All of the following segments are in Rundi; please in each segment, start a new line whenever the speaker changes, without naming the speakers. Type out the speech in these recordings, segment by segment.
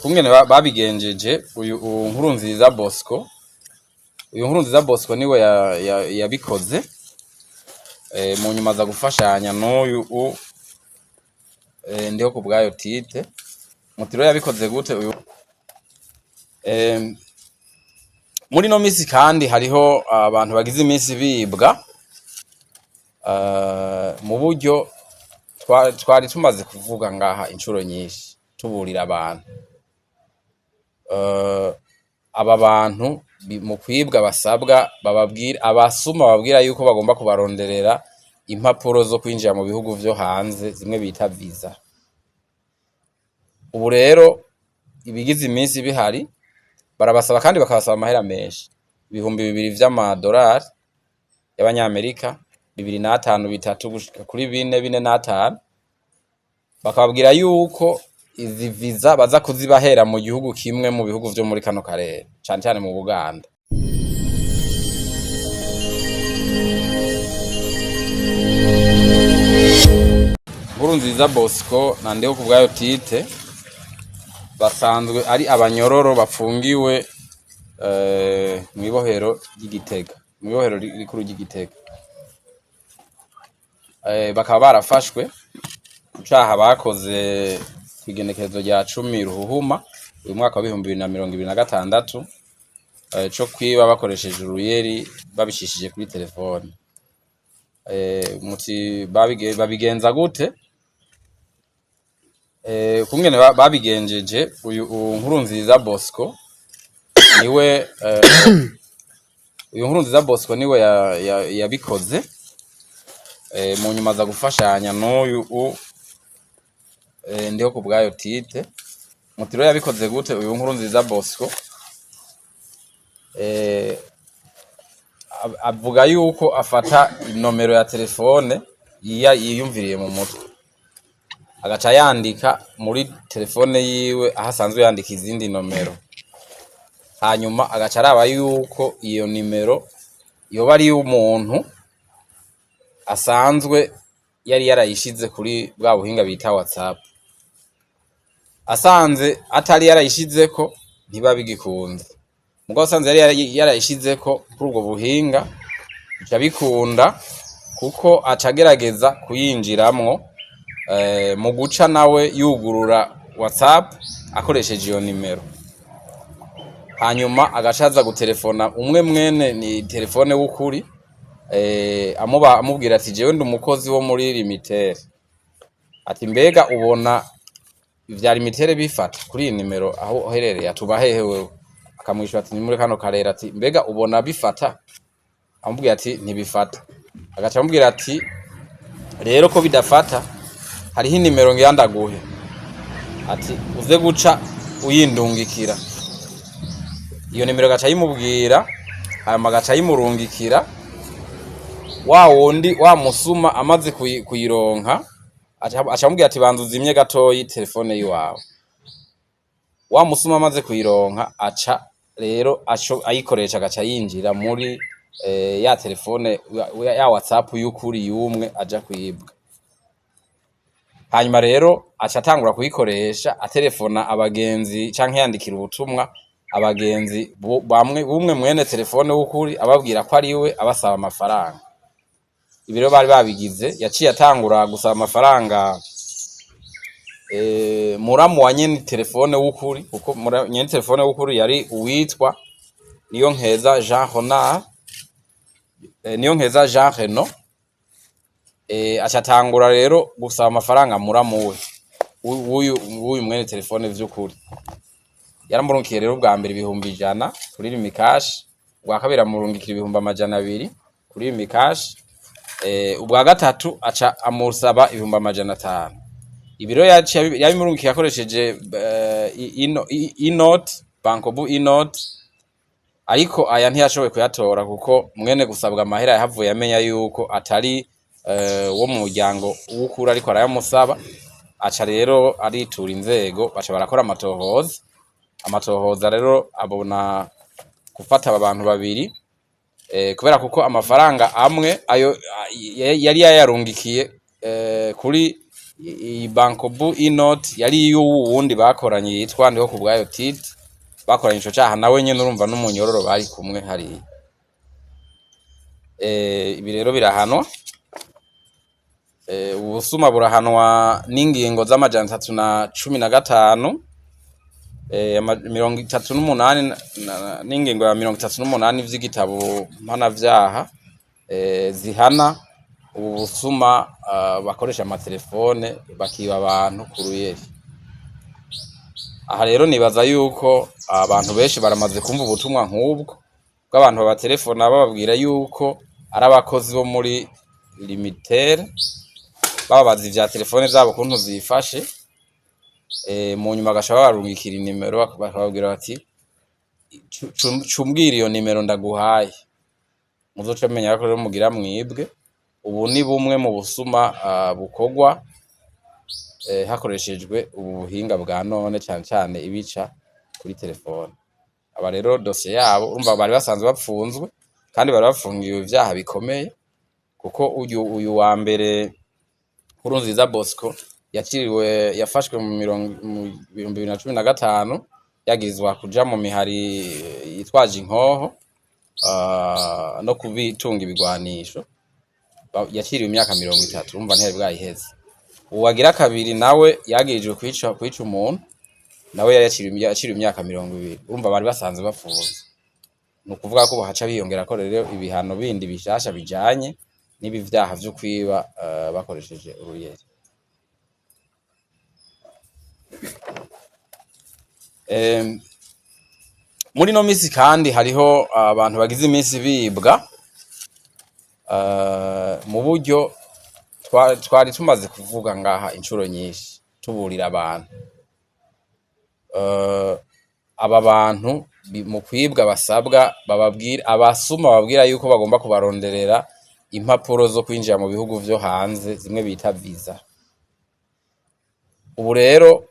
kungene babigenjeje uyu Nkurunziza Bosco. Uyu Nkurunziza Bosco niwe yabikoze mu nyuma za gufashanya n'uyu ndiho ku bwayo Tite. Mutiro yabikoze gute uyu muri no misi kandi hariho abantu bagize iminsi bibwa mu buryo twari tumaze kuvuga ngaha inshuro nyinshi tuburira abantu. Aba bantu mu kwibwa basabwa bababwira abasuma babwira yuko bagomba kubaronderera impapuro zo kwinjira mu bihugu vyo hanze zimwe bita visa. Ubu rero ibigize iminsi bihari barabasaba kandi bakabasaba amahera menshi, 2,000 vy'amadolari y'abanyamerika, 2,500 bitatu gushika kuri 4,500. Bakababwira yuko izi visa baza kuzibahera mu gihugu kimwe mu bihugu vyo muri kano karere, cyane cyane mu Buganda. Nkurunziza Bosco na ndiho ku bwayo Tite basanzwe ari abanyororo bafungiwe mwibohero ry'Igitega, mwibohero rikuru ry'Igitega. Bakaba barafashwe kucaha bakoze kwigenekerezo rya 10 Ruhuhuma uyu mwaka wa 2026 cyo kwiba bakoresheje uruyeri babishishije kuri telefone. Muti babigenza gute? Kungene babigenjeje uyu Nkurunziza Bosco niwe uyu Nkurunziza Bosco niwe yabikoze mu nyuma za gufashanya n'uyu ndiho ku bwayo Tite. Mutiro yabikoze gute uyu Nkurunziza Bosco? Avuga yuko afata inomero ya telefone yiyumviriye mu mutwe, agaca yandika muri telefone yiwe ahasanzwe yandika izindi nomero, hanyuma agaca araba yuko iyo nimero yoba ari umuntu asanzwe yari yarayishize kuri bwa buhinga bita WhatsApp. Asanze atari yarayishizeko ntibabigikunze, mugabo asanze yari yarayishizeko kuri ubwo buhinga bica bikunda, kuko acagerageza kuyinjiramwo mu guca nawe yugurura WhatsApp akoresheje iyo nimero. Hanyuma agacaza gutelefona umwe mwene ni telefone w'ukuri, amubwira ati jewe ndi umukozi wo muri Limitere, ati mbega ubona ivya Limitere bifata kuri iyi nimero aho uherereye? Atuba hehe wewe? Akamwishura ati ni muri kano karere. Ati mbega ubona bifata? Amubwira ati ntibifata. Agaca amubwira ati rero ko bidafata hariho inimero ngiyandaguhe, ati uze guca uyindungikira. Iyo nimero gaca yimubwira, hanyuma gaca yimurungikira. Wa wundi wa musuma amaze kuyironka aca amubwira ati banza uzimye gatoyi telefone yiwawe. Wa musuma amaze kuyironka aca rero ayikoresha agaca yinjira muri ya telefone ya WhatsApp y'ukuri yumwe aja kuyibwa. Hanyuma rero aca atangura kuyikoresha atelefona abagenzi canke yandikira ubutumwa abagenzi bumwe mwene telefone w'ukuri ababwira ko ari we abasaba amafaranga. Ibiro bari babigize, yaciye atangura gusaba amafaranga muramu wa nyene telefone w'ukuri, kuko nyene telefone w'ukuri yari uwitwa Niyonkeza Jean Reno. Acatangura rero gusaba amafaranga muramu we uyu mwene telefone vy'ukuri. Yaramurungikiye rero bwa mbere 100 kuri Rimikash, ubwa kabiri amurungikira 200 kuri Rimikash, ubwa gatatu aca amusaba 500. Ibiro yabimurungikiye akoresheje inote, Bankobu inote, ariko aya ntiyashoboye kuyatora kuko mwene gusabwa amahera yahavuye amenya yuko atari wo mu muryango w'ukuri ariko arayamusaba. Aca rero aritura inzego, baca barakora amatohoza rero abona gufata abantu babiri, kubera kuko amafaranga amwe ayo yari yayarungikiye kuri iyi Bankobu Inoti yari iy'uwundi bakoranye yitwa Ndiho kubwayo Tite, bakoranye ico caha nawe nyene urumva n'umunyororo bari kumwe hariya. Ibi rero birahanwa, ubusuma burahanwa n'ingingo z'amajana 315, 38 n'ingingo ya 38 vy'igitabo mpanavyaha zihana ubu busuma bakoresha amatelefone bakiba abantu ku ruyeri. Aha rero nibaza yuko abantu benshi baramaze kumva ubutumwa nk'ubwo bw'abantu babatelefona bababwira yuko ari abakozi bo muri limitere, bababaza ivya telefone zabo kuntu zifashe, mu nyuma agashaka barungikira inimero bakababwira bati cumbwira iyo nimero ndaguhaye muzoce menya ko rero mugira mwibwe. Ubu ni bumwe mu busuma bukorwa hakoreshejwe ubu buhinga bwa none cyane cyane ibica kuri telefone. Aba rero dosiye yabo urumva bari basanzwe bapfunzwe kandi bari bafungiwe ivyaha bikomeye, kuko uyu wa mbere Nkurunziza Bosco yafashwe mu 2015 yagirizwa kuja mu mihari yitwaje inkoho no kubitunga ibigwanisho, yaciriwe imyaka 30, urumva ntiyari bwayiheze. Uwagira kabiri nawe yagirijwe kwica umuntu, nawe yaciriwe imyaka 20, urumva bari basanzwe bafunze. Ni ukuvuga ko bahaca biyongera ko rero ibihano bindi bishasha bijanye n'ibi vyaha vyo kwiba bakoresheje uruyeri. Muri no misi kandi hariho abantu bagize imisi bibwa mu buryo twari tumaze kuvuga ngaha inshuro nyinshi tuburira abantu. Aba bantu mu kwibwa basabwa bababwira abasuma babwira yuko bagomba kubaronderera impapuro zo kwinjira mu bihugu vyo hanze zimwe bita visa. Ubu rero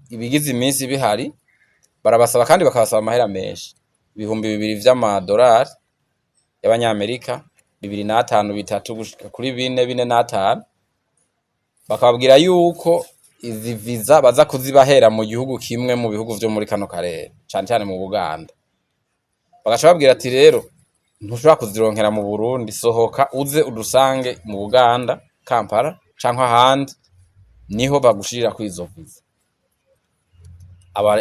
ibigize iminsi bihari barabasaba kandi bakabasaba amahera menshi, 2,000 vy'amadolari y'abanyamerika, 2,500 bitatu gushika kuri 4,500, bakababwira yuko izi visa baza kuzibahera mu gihugu kimwe mu bihugu vyo muri kano karere cyane cyane mu Buganda. Bagaca babwira ati rero ntushobora kuzironkera mu Burundi, sohoka uze udusange mu Buganda Kampala canke ahandi, niho bagushirira kwizo visa.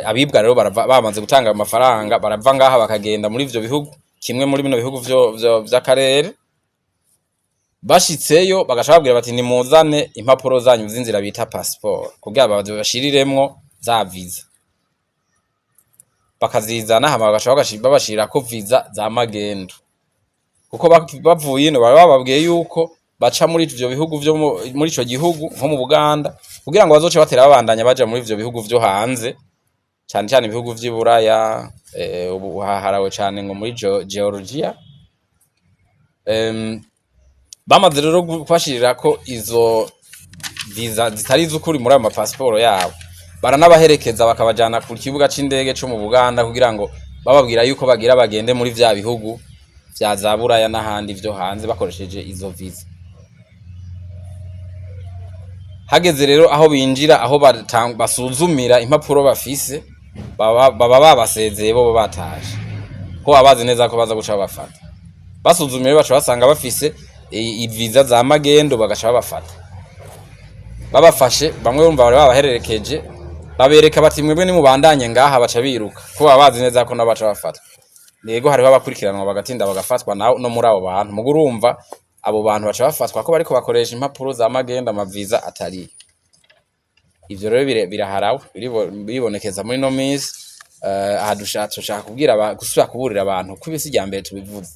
Abibwa rero bamaze gutanga amafaranga barava ngaha bakagenda muri ivyo bihugu kimwe muri bino bihugu vy'akarere. Bashitseyo bagaca babwira bati nimuzane impapuro zanyu z'inzira bita passport kugira babashiriremwo za visa. Bakazizana hama bagaca babashira ko visa za magendo, kuko bavuye ino bari bababwiye yuko baca muri ivyo bihugu vyo muri ico gihugu nko mu Buganda kugira ngo bazoce batera babandanya baja muri ivyo bihugu vyo hanze cyane cyane ibihugu vy'Iburaya. Ubu haharawe cyane ngo muri Georgia. Bamaze rero kubashirira ko izo visa zitari z'ukuri muri ama passport yabo, baranabaherekeza bakabajana ku kibuga c'indege cyo mu Buganda kugira ngo bababwira yuko bagira bagende muri vya bihugu vya Zaburaya n'ahandi vyo hanze bakoresheje izo visa. Hageze rero aho binjira, aho basuzumira impapuro bafise, baba babasezeye bo bataje ko abazi neza ko baza guca bafata. Basuzumire baca basanga bafise iviza za magendo, bagaca babafata. Babafashe bamwe bumva bari babahererekeje, babereka bati mwebwe ni mubandanye ngaha, baca biruka ko babazi neza ko nabaca bafata. Yego hariho abakurikiranwa bagatinda bagafatwa no muri abo bantu, mugurumva abo bantu baca bafatwa ko bariko bakoresha impapuro za magendo, amaviza atari. Ivyo rero biraharawe biribonekeza muri no misi. Aha dushaka kubwira gusubira kuburira abantu ko ibisi rya mbere tubivuze.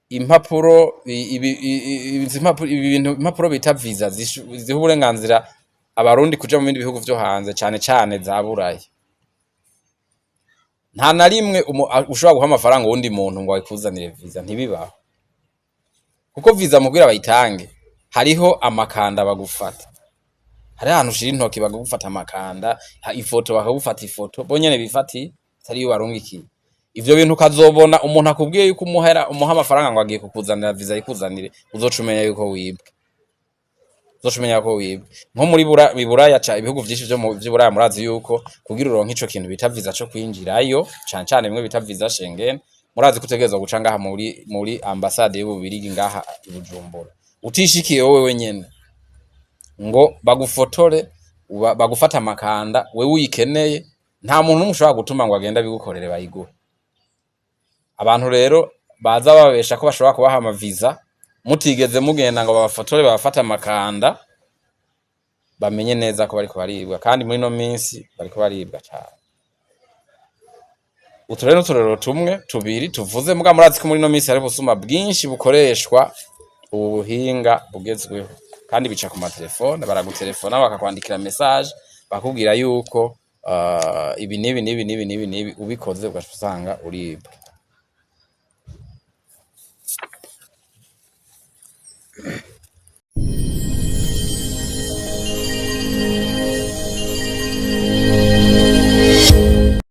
Impapuro impapuro bita visa ziha uburenganzira abarundi kuja mu bindi bihugu vyo hanze cyane cyane za Burayi. Nta na rimwe ushobora guha amafaranga wundi muntu ngo ayikuzanire visa, ntibibaho. Kuko visa mubwira bayitange hariho amakanda bagufata, hari ahantu ushira intoki bagufata amakanda, ifoto bakagufata ifoto bonyene bifati tari warungikiye. Ivyo bintu kazobona umuntu akubwiye yuko umuha amafaranga ngo agiye kukuzanira visa yikuzanire, uzocumenya yuko wibwe. uzoshumenya ko wibwe. Nko muri Buraya ca ibihugu vyinshi vyo mu vy'Uburaya murazi yuko kugira uronke ico kintu bita visa co kwinjirayo cane cane bimwe bita visa Schengen, murazi ko utegerezwa guca ngaha muri ambassade y'Ububirigi ngaha i Bujumbura, utishikiye wowe wenyene ngo bagufotore bagufata amakanda wewe uyikeneye, nta muntu n'umwe ushobora gutuma ngo agenda bigukorere bayiguhe. Abantu rero baza babesha ko bashobora kubaha amaviza mutigeze mugenda ngo babafotore babafata amakanda, bamenye neza ko bariko baribwa, kandi muri no minsi bariko baribwa cyane. Uturere n'uturero tumwe tubiri tuvuze, muga murazi ko muri no minsi hari busuma bwinshi bukoreshwa ubuhinga bugezweho, kandi bica ku matelefone, baragutelefona bakakwandikira message bakubwira yuko ibi nibi ubikoze ugasanga uribwa.